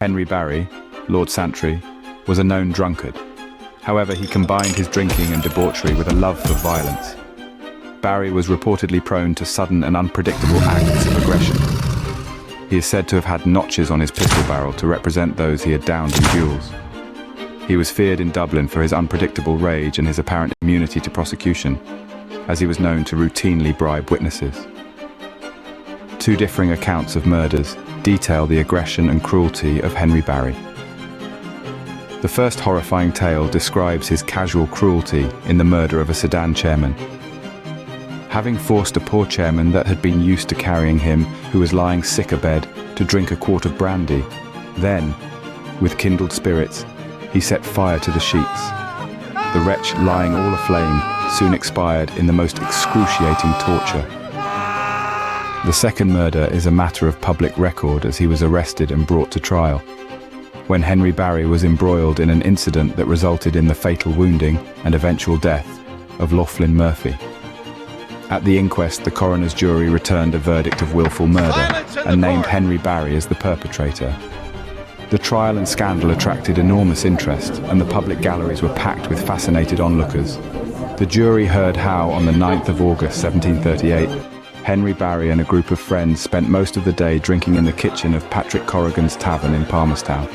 Henry Barry, Lord Santry, was a known drunkard. However, he combined his drinking and debauchery with a love for violence. Barry was reportedly prone to sudden and unpredictable acts of aggression. He is said to have had notches on his pistol barrel to represent those he had downed in duels. He was feared in Dublin for his unpredictable rage and his apparent immunity to prosecution, as he was known to routinely bribe witnesses. Two differing accounts of murders detail the aggression and cruelty of Henry Barry. The first horrifying tale describes his casual cruelty in the murder of a sedan chairman. Having forced a poor chairman that had been used to carrying him, who was lying sick abed, to drink a quart of brandy, then, with kindled spirits, he set fire to the sheets. The wretch, lying all aflame, soon expired in the most excruciating torture. The second murder is a matter of public record as he was arrested and brought to trial, when Henry Barry was embroiled in an incident that resulted in the fatal wounding and eventual death of Laughlin Murphy. At the inquest, the coroner's jury returned a verdict of willful murder and named Henry Barry as the perpetrator. The trial and scandal attracted enormous interest, and the public galleries were packed with fascinated onlookers. The jury heard how, on the 9th of August 1738, Henry Barry and a group of friends spent most of the day drinking in the kitchen of Patrick Corrigan's tavern in Palmerstown.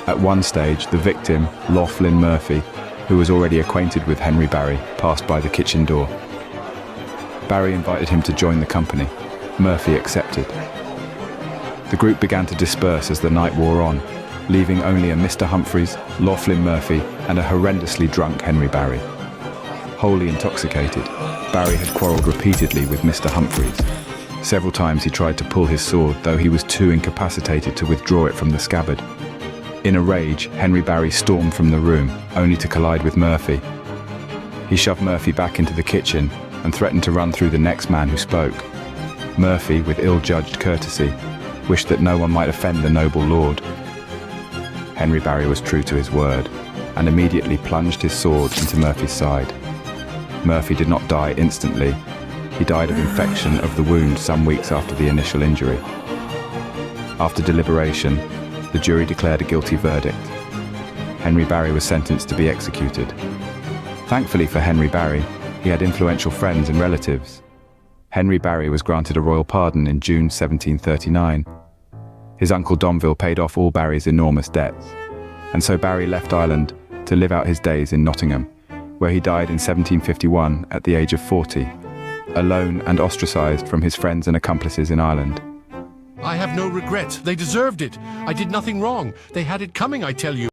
At one stage, the victim, Laughlin Murphy, who was already acquainted with Henry Barry, passed by the kitchen door. Barry invited him to join the company. Murphy accepted. The group began to disperse as the night wore on, leaving only a Mr. Humphreys, Laughlin Murphy, and a horrendously drunk Henry Barry. Wholly intoxicated, Barry had quarrelled repeatedly with Mr. Humphreys. Several times he tried to pull his sword, though he was too incapacitated to withdraw it from the scabbard. In a rage, Henry Barry stormed from the room, only to collide with Murphy. He shoved Murphy back into the kitchen and threatened to run through the next man who spoke. Murphy, with ill-judged courtesy, wished that no one might offend the noble lord. Henry Barry was true to his word, and immediately plunged his sword into Murphy's side. Murphy did not die instantly. He died of infection of the wound some weeks after the initial injury. After deliberation, the jury declared a guilty verdict. Henry Barry was sentenced to be executed. Thankfully for Henry Barry, he had influential friends and relatives. Henry Barry was granted a royal pardon in June 1739. His uncle Domville paid off all Barry's enormous debts, and so Barry left Ireland to live out his days in Nottingham, where he died in 1751 at the age of 40, alone and ostracised from his friends and accomplices in Ireland. I have no regrets. They deserved it. I did nothing wrong. They had it coming, I tell you.